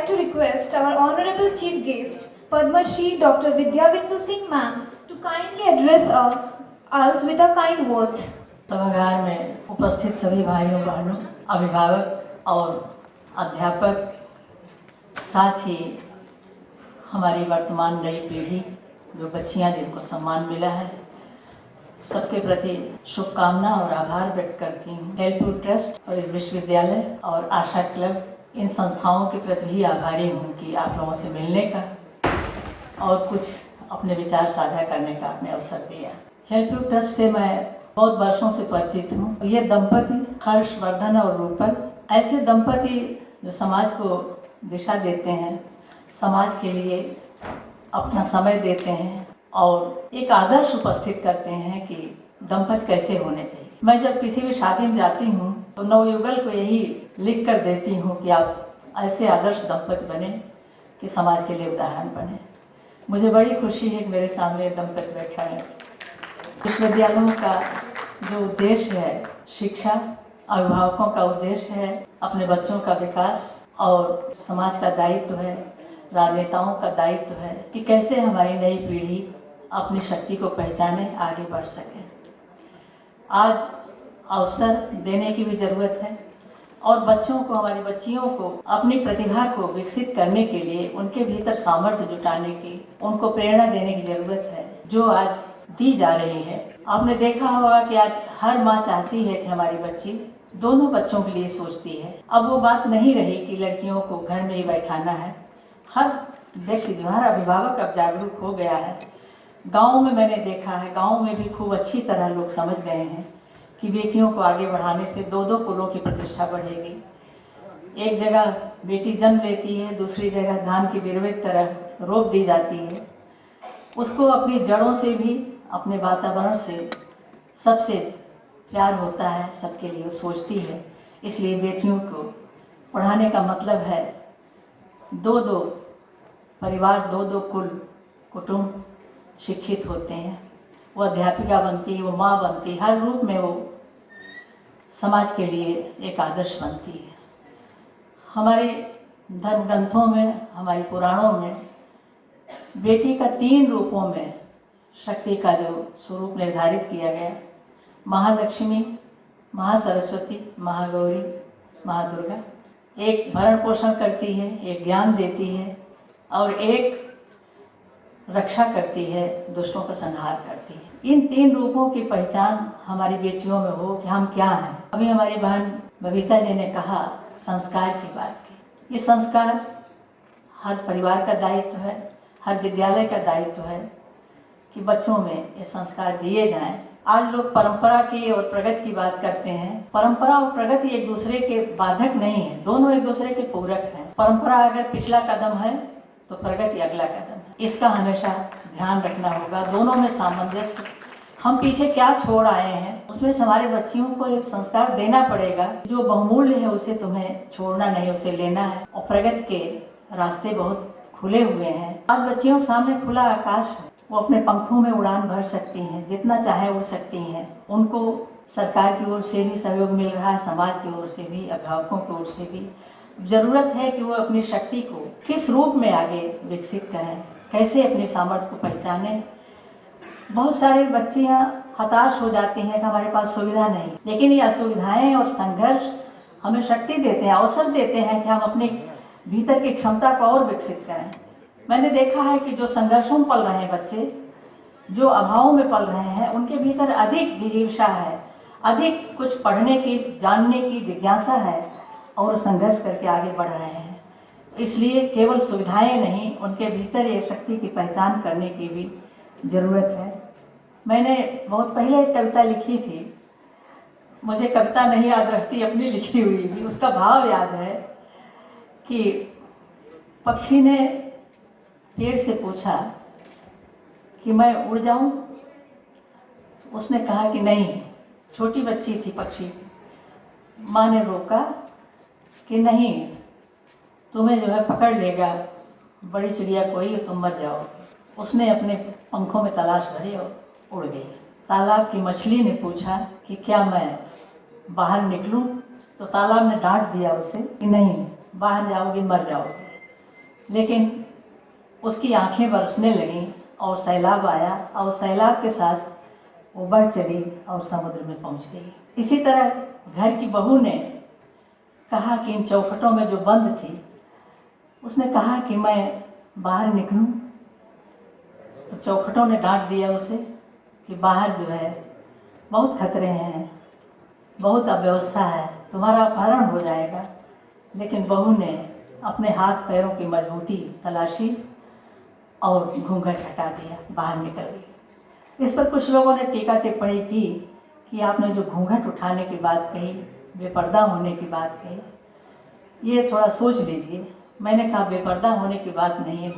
like to request our Honorable Chief Guest, Padma Shri Dr. Vidya Bindu Singh Ma'am, to kindly address us with a kind words. सभागार में उपस्थित सभी भाइयों बहनों, अभिभावक और अध्यापक, साथ ही हमारी वर्तमान नई पीढ़ी जो बच्चियां जिनको सम्मान मिला है, सबके प्रति शुभकामना और आभार व्यक्त करती हूँ। हेल्पफुल ट्रस्ट और विश्वविद्यालय और आशा क्लब, इन संस्थाओं के प्रति भी आभारी हूँ कि आप लोगों से मिलने का और कुछ अपने विचार साझा करने का आपने अवसर दिया। हेल्पफुल ट्रस्ट से मैं बहुत वर्षों से परिचित हूँ। ये दंपति हर्षवर्धन और रूपल ऐसे दंपति जो समाज को दिशा देते हैं, समाज के लिए अपना समय देते हैं और एक आदर्श उपस्थित करते हैं कि दंपति कैसे होने चाहिए। मैं जब किसी भी शादी में जाती हूँ तो नवयुगल को यही लिख कर देती हूँ कि आप ऐसे आदर्श दंपति बने कि समाज के लिए उदाहरण बने। मुझे बड़ी खुशी है कि मेरे सामने दंपति बैठा है। विश्वविद्यालयों का जो उद्देश्य है, शिक्षा, अभिभावकों का उद्देश्य है अपने बच्चों का विकास और समाज का दायित्व है, राजनेताओं का दायित्व है कि कैसे हमारी नई पीढ़ी अपनी शक्ति को पहचाने, आगे बढ़ सके। आज अवसर देने की भी ज़रूरत है और बच्चों को, हमारी बच्चियों को अपनी प्रतिभा को विकसित करने के लिए उनके भीतर सामर्थ्य जुटाने की, उनको प्रेरणा देने की ज़रूरत है, जो आज दी जा रही है। आपने देखा होगा कि आज हर माँ चाहती है कि हमारी बच्ची दोनों बच्चों के लिए सोचती है। अब वो बात नहीं रही कि लड़कियों को घर में ही बैठाना है। हर व्यक्ति, हर अभिभावक अब जागरूक हो गया है। गांव में मैंने देखा है, गांव में भी खूब अच्छी तरह लोग समझ गए हैं कि बेटियों को आगे बढ़ाने से दो दो कुलों की प्रतिष्ठा बढ़ेगी। एक जगह बेटी जन्म लेती है, दूसरी जगह धान की बिरवे की तरह रोप दी जाती है। उसको अपनी जड़ों से भी, अपने वातावरण से सबसे प्यार होता है, सबके लिए सोचती है। इसलिए बेटियों को पढ़ाने का मतलब है दो दो परिवार, दो दो कुटुंब शिक्षित होते हैं। वो अध्यापिका बनती है, वो माँ बनती है, हर रूप में वो समाज के लिए एक आदर्श बनती है। हमारे धर्म ग्रंथों में, हमारे पुराणों में बेटी का 3 रूपों में शक्ति का जो स्वरूप निर्धारित किया गया, महालक्ष्मी, महासरस्वती, महागौरी, महादुर्गा। एक भरण पोषण करती है, एक ज्ञान देती है और एक रक्षा करती है, दुष्टों का संहार करती है। इन 3 रूपों की पहचान हमारी बेटियों में हो कि हम क्या हैं। अभी हमारी बहन बबीता जी ने कहा संस्कार की बात की। ये संस्कार हर परिवार का दायित्व है, हर विद्यालय का दायित्व है कि बच्चों में ये संस्कार दिए जाएं। आज लोग परंपरा की और प्रगति की बात करते हैं। परंपरा और प्रगति एक दूसरे के बाधक नहीं है, दोनों एक दूसरे के पूरक हैं। परंपरा अगर पिछला कदम है तो प्रगति अगला कदम है। इसका हमेशा ध्यान रखना होगा, दोनों में सामंजस्य। हम पीछे क्या छोड़ आए हैं, उसमें से हमारे बच्चियों को एक संस्कार देना पड़ेगा। जो बहुमूल्य है उसे तुम्हें छोड़ना नहीं, उसे लेना है। और प्रगति के रास्ते बहुत खुले हुए हैं। आज बच्चियों के सामने खुला आकाश है, वो अपने पंखों में उड़ान भर सकती हैं, जितना चाहे उड़ सकती हैं। उनको सरकार की ओर से भी सहयोग मिल रहा है, समाज की ओर से भी, अभिभावकों की ओर से भी। ज़रूरत है कि वो अपनी शक्ति को किस रूप में आगे विकसित करें, कैसे अपनी सामर्थ्य को पहचानें। बहुत सारी बच्चियां हताश हो जाती हैं कि हमारे पास सुविधा नहीं, लेकिन ये असुविधाएं और संघर्ष हमें शक्ति देते हैं, अवसर देते हैं कि हम अपने भीतर की क्षमता को और विकसित करें। मैंने देखा है कि जो संघर्षों में पल रहे हैं बच्चे, जो अभावों में पल रहे हैं, उनके भीतर अधिक जिज्ञासा है, अधिक कुछ पढ़ने की, जानने की जिज्ञासा है और संघर्ष करके आगे बढ़ रहे हैं। इसलिए केवल सुविधाएं नहीं, उनके भीतर ये शक्ति की पहचान करने की भी ज़रूरत है। मैंने बहुत पहले एक कविता लिखी थी, मुझे कविता नहीं याद रहती, अपनी लिखी हुई भी। उसका भाव याद है कि पक्षी ने पेड़ से पूछा कि मैं उड़ जाऊं। उसने कहा कि नहीं। छोटी बच्ची थी पक्षी। माँ ने रोका कि नहीं, तुम्हें जो है पकड़ लेगा बड़ी चिड़िया कोई, तुम मर जाओ। उसने अपने पंखों में तलाश भरी और उड़ गई। तालाब की मछली ने पूछा कि क्या मैं बाहर निकलूं? तो तालाब ने डांट दिया उसे कि नहीं, बाहर जाओगी मर जाओगे। लेकिन उसकी आंखें बरसने लगीं और सैलाब आया और सैलाब के साथ वो बढ़ चली और समुद्र में पहुंच गई। इसी तरह घर की बहू ने कहा कि इन चौखटों में जो बंद थी, उसने कहा कि मैं बाहर निकलूं, तो चौखटों ने डांट दिया उसे कि बाहर जो है बहुत खतरे हैं, बहुत अव्यवस्था है, तुम्हारा अपहरण हो जाएगा। लेकिन बहू ने अपने हाथ पैरों की मजबूती तलाशी और घूंघट हटा दिया, बाहर निकल गई। इस पर कुछ लोगों ने टीका टिप्पणी की कि आपने जो घूंघट उठाने की बात कही, बेपर्दा होने की बात कही, ये थोड़ा सोच लीजिए। मैंने कहा बेपर्दा होने की बात नहीं है।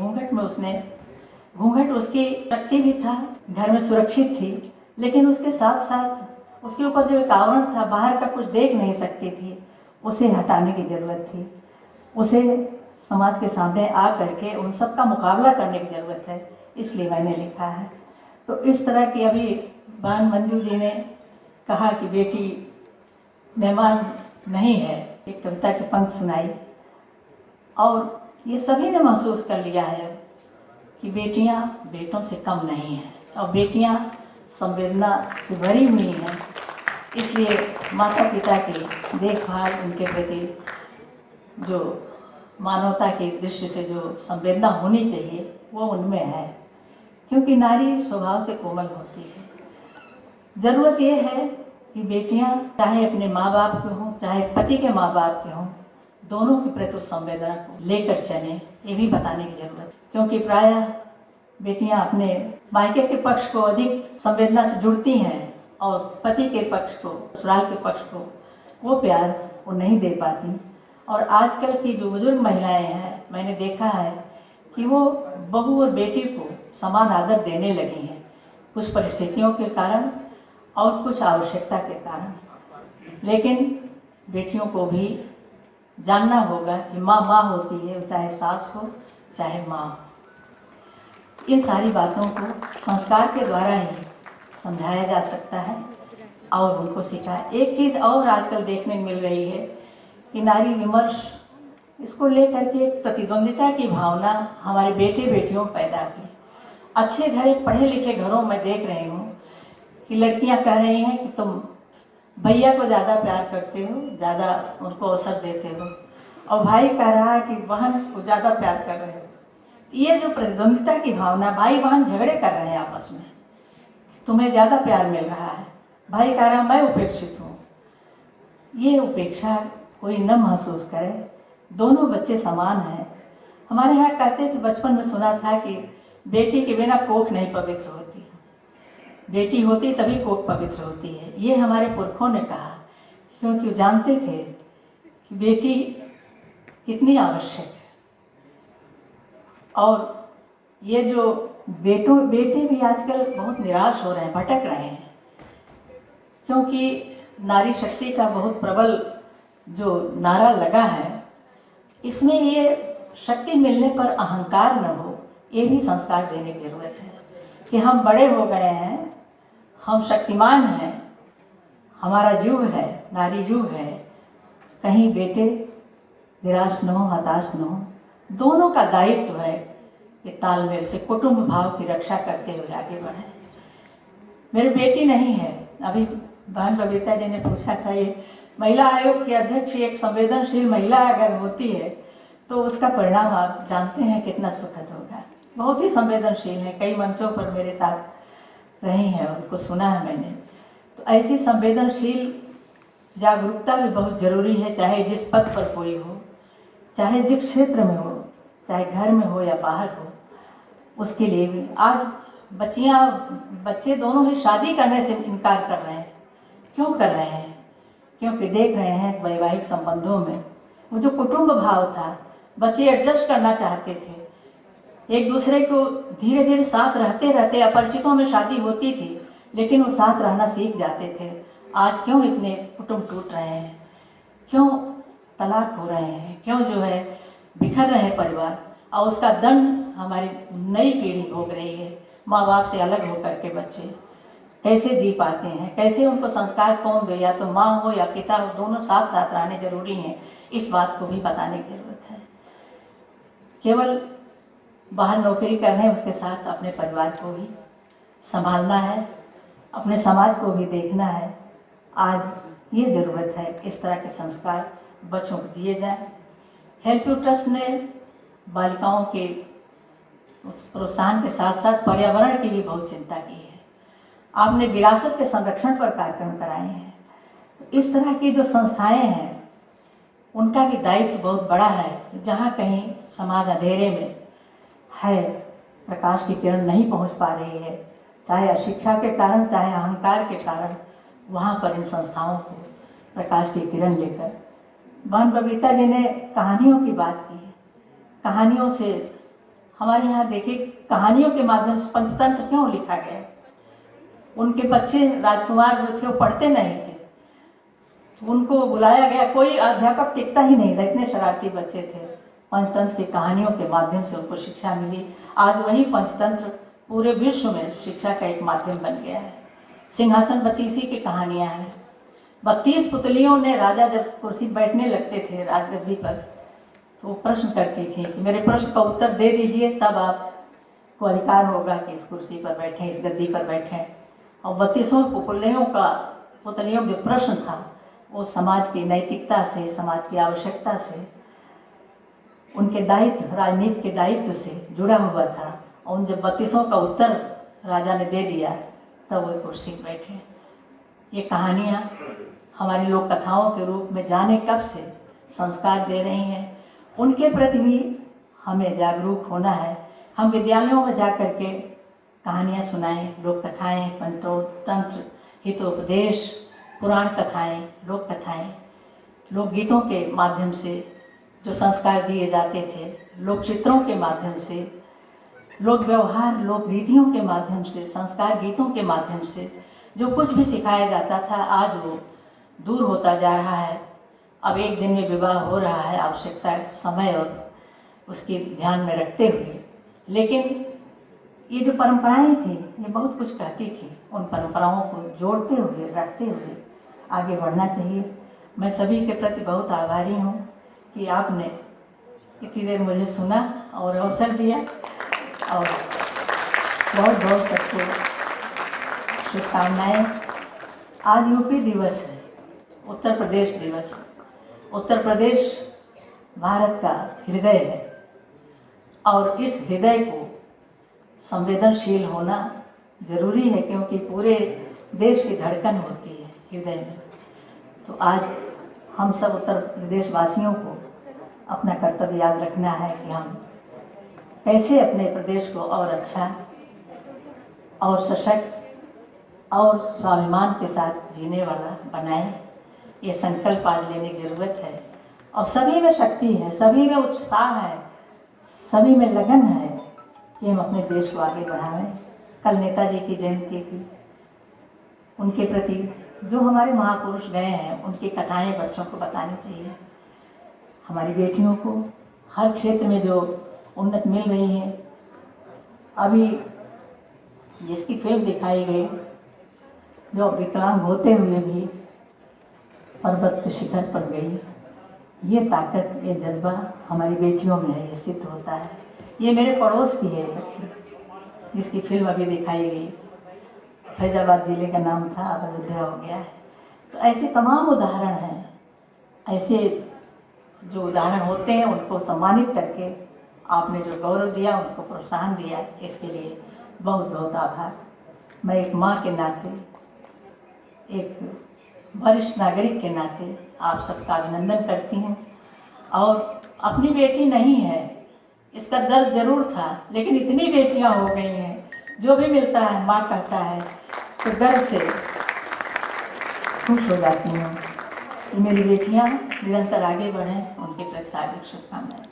घूंघट उसकी शक्ति भी था, घर में सुरक्षित थी, लेकिन उसके साथ साथ उसके ऊपर जो एक आवरण था, बाहर का कुछ देख नहीं सकती थी, उसे हटाने की ज़रूरत थी। उसे समाज के सामने आ करके उन सब का मुकाबला करने की ज़रूरत है, इसलिए मैंने लिखा है। तो इस तरह की अभी बहन मंजू जी ने कहा कि बेटी मेहमान नहीं है, एक कविता की पंक्ति सुनाई, और ये सभी ने महसूस कर लिया है कि बेटियां बेटों से कम नहीं हैं और बेटियां संवेदना से भरी हुई हैं। इसलिए माता पिता की देखभाल, उनके प्रति जो मानवता की दृष्टि से जो संवेदना होनी चाहिए वो उनमें है, क्योंकि नारी स्वभाव से कोमल होती है। ज़रूरत ये है कि बेटियां चाहे अपने माँ बाप के हों, चाहे पति के माँ बाप के हों, दोनों के प्रति उस संवेदना को लेकर चलें, ये भी बताने की ज़रूरत है। क्योंकि प्रायः बेटियां अपने मायके के पक्ष को अधिक संवेदना से जुड़ती हैं और पति के पक्ष को, ससुराल के पक्ष को वो प्यार वो नहीं दे पाती। और आजकल की जो बुजुर्ग महिलाएं हैं, मैंने देखा है कि वो बहू और बेटी को समान आदर देने लगी हैं, कुछ परिस्थितियों के कारण और कुछ आवश्यकता के कारण। लेकिन बेटियों को भी जानना होगा कि माँ माँ होती है, चाहे सास हो चाहे माँ हो। इन सारी बातों को संस्कार के द्वारा ही समझाया जा सकता है और उनको सिखाया। एक चीज़ और आजकल देखने को मिल रही है कि नारी विमर्श, इसको लेकर के एक प्रतिद्वंदिता की भावना हमारे बेटे बेटियों में पैदा हुई। अच्छे घर, पढ़े लिखे घरों में देख रही हूँ कि लड़कियाँ कह रही हैं कि तुम भैया को ज़्यादा प्यार करते हो, ज़्यादा उनको अवसर देते हो, और भाई कह रहा है कि बहन को ज़्यादा प्यार कर रहे हो। ये जो प्रतिद्वंदिता की भावना, भाई बहन झगड़े कर रहे हैं आपस में, तुम्हें ज़्यादा प्यार मिल रहा है, भाई कह रहा है मैं उपेक्षित हूँ। ये उपेक्षा कोई न महसूस करे, दोनों बच्चे समान हैं। हमारे यहाँ कहते थे, बचपन में सुना था कि बेटी के बिना कोख नहीं पवित्र होती, बेटी होती तभी कोख पवित्र होती है। ये हमारे पुरखों ने कहा, क्योंकि वो जानते थे कि बेटी कितनी आवश्यक है। और ये जो बेटे भी आजकल बहुत निराश हो रहे हैं, भटक रहे हैं, क्योंकि नारी शक्ति का बहुत प्रबल जो नारा लगा है, इसमें ये शक्ति मिलने पर अहंकार न हो, ये भी संस्कार देने की जरूरत है कि हम बड़े हो गए हैं, हम शक्तिमान हैं, हमारा युग है, नारी युग है, कहीं बेटे निराश न हो, हताश न हो। दोनों का दायित्व है कि तालमेल से कुटुंब भाव की रक्षा करते हुए आगे बढ़ें। मेरी बेटी नहीं है, अभी बहन बबीता जी ने पूछा था, ये महिला आयोग की अध्यक्ष एक संवेदनशील महिला अगर होती है तो उसका परिणाम आप जानते हैं कितना सुखद होगा। बहुत ही संवेदनशील है, कई मंचों पर मेरे साथ रही हैं, उनको सुना है मैंने। तो ऐसी संवेदनशील जागरूकता भी बहुत ज़रूरी है, चाहे जिस पद पर कोई हो, चाहे जिस क्षेत्र में हो, चाहे घर में हो या बाहर हो, उसके लिए भी। आज बच्चे दोनों ही शादी करने से इनकार कर रहे हैं। क्यों कर रहे हैं? क्योंकि देख रहे हैं वैवाहिक संबंधों में वो जो कुटुंब भाव था, बच्चे एडजस्ट करना चाहते थे, एक दूसरे को धीरे धीरे साथ रहते रहते, अपरिचितों में शादी होती थी लेकिन वो साथ रहना सीख जाते थे। आज क्यों इतने कुटुंब टूट रहे हैं, क्यों तलाक हो रहे हैं, क्यों जो है बिखर रहे हैं परिवार, और उसका दंड हमारी नई पीढ़ी भोग रही है। माँ बाप से अलग होकर के बच्चे कैसे जी पाते हैं, कैसे उनको संस्कार कौन दे, या तो माँ हो या पिता हो, दोनों साथ साथ रहने जरूरी हैं, इस बात को भी बताने की जरूरत है। केवल बाहर नौकरी करना है, उसके साथ अपने परिवार को भी संभालना है, अपने समाज को भी देखना है। आज ये ज़रूरत है इस तरह के संस्कार बच्चों को दिए जाएं। हेल्प यू ट्रस्ट ने बालिकाओं के उस प्रोत्साहन के साथ साथ पर्यावरण की भी बहुत चिंता की है। आपने विरासत के संरक्षण पर कार्यक्रम कराए हैं। इस तरह की जो संस्थाएं हैं उनका भी दायित्व बहुत बड़ा है। जहाँ कहीं समाज अंधेरे में है, प्रकाश की किरण नहीं पहुँच पा रही है, चाहे अशिक्षा के कारण चाहे अहंकार के कारण, वहाँ पर इन संस्थाओं को प्रकाश की किरण लेकर। बहन बबीता जी ने कहानियों की बात की। कहानियों से हमारे यहाँ देखिए, कहानियों के माध्यम से पंचतंत्र क्यों लिखा गया। उनके बच्चे राजकुमार जो थे वो पढ़ते नहीं थे, उनको बुलाया गया, कोई अध्यापक टिकता ही नहीं था, इतने शरारती बच्चे थे। पंचतंत्र की कहानियों के माध्यम से उनको शिक्षा मिली। आज वही पंचतंत्र पूरे विश्व में शिक्षा का एक माध्यम बन गया है। सिंहासन बत्तीसी की कहानियाँ हैं। 32 पुतलियों ने, राजा जब कुर्सी बैठने लगते थे राजगद्दी पर, तो वो प्रश्न करती थी कि मेरे प्रश्न का उत्तर दे दीजिए, तब आपको अधिकार होगा कि इस कुर्सी पर बैठें, इस गद्दी पर बैठें। और 32 पुतलियों जो प्रश्न था वो समाज की नैतिकता से, समाज की आवश्यकता से, उनके दायित्व, राजनीति के दायित्व से जुड़ा हुआ था। और उन जब 32 का उत्तर राजा ने दे दिया तब वो कुर्सी पर बैठे। ये कहानियाँ हमारी लोक कथाओं के रूप में जाने कब से संस्कार दे रही हैं। उनके प्रति भी हमें जागरूक होना है। हम विद्यालयों में जा कर के कहानियाँ सुनाएं, लोक कथाएँ, पंचतंत्र, हितोपदेश, पुराण कथाएँ, लोक कथाएँ, लोकगीतों के माध्यम से जो संस्कार दिए जाते थे, लोक चित्रों के माध्यम से, लोक व्यवहार, लोक रीतियों के माध्यम से, संस्कार गीतों के माध्यम से जो कुछ भी सिखाया जाता था, आज वो दूर होता जा रहा है। अब एक दिन में विवाह हो रहा है, आवश्यकता, समय और उसकी ध्यान में रखते हुए। लेकिन ये जो परंपराएं थी ये बहुत कुछ कहती थी। उन परंपराओं को जोड़ते हुए, रखते हुए आगे बढ़ना चाहिए। मैं सभी के प्रति बहुत आभारी हूँ कि आपने इतनी देर मुझे सुना और अवसर दिया। और बहुत बहुत सबको शुभकामनाएँ। आज यूपी दिवस है, उत्तर प्रदेश दिवस। उत्तर प्रदेश भारत का हृदय है और इस हृदय को संवेदनशील होना जरूरी है, क्योंकि पूरे देश की धड़कन होती है हृदय में। तो आज हम सब उत्तर प्रदेश वासियों को अपना कर्तव्य याद रखना है कि हम कैसे अपने प्रदेश को और अच्छा और सशक्त और स्वाभिमान के साथ जीने वाला बनाएं। ये संकल्प आज लेने की ज़रूरत है। और सभी में शक्ति है, सभी में उत्साह है, सभी में लगन है कि हम अपने देश को आगे बढ़ाएं। कल नेताजी की जयंती थी, उनके प्रति जो हमारे महापुरुष गए हैं उनकी कथाएं बच्चों को बतानी चाहिए। हमारी बेटियों को हर क्षेत्र में जो उन्नत मिल रही है। अभी जिसकी फिल्म दिखाई गई, जो विकलांग होते हुए भी पर्वत के शिखर पर गई, ये ताकत, ये जज्बा हमारी बेटियों में है, ये सिद्ध होता है। ये मेरे पड़ोस की है बच्ची, जिसकी फिल्म अभी दिखाई गई। फैजाबाद जिले का नाम था, अब अयोध्या हो गया है। तो ऐसे तमाम उदाहरण हैं। ऐसे जो उदाहरण होते हैं उनको सम्मानित करके आपने जो गौरव दिया, उनको प्रोत्साहन दिया, इसके लिए बहुत बहुत आभार। मैं एक माँ के नाते, एक वरिष्ठ नागरिक के नाते आप सबका अभिनंदन करती हूँ। और अपनी बेटी नहीं है, इसका दर्द जरूर था, लेकिन इतनी बेटियाँ हो गई हैं, जो भी मिलता है माँ कहता है तो गर्व से खुश हो जाती हूँ। मेरी बेटियाँ निरंतर आगे बढ़ें, उनके प्रति हार्दिक शुभकामनाएं।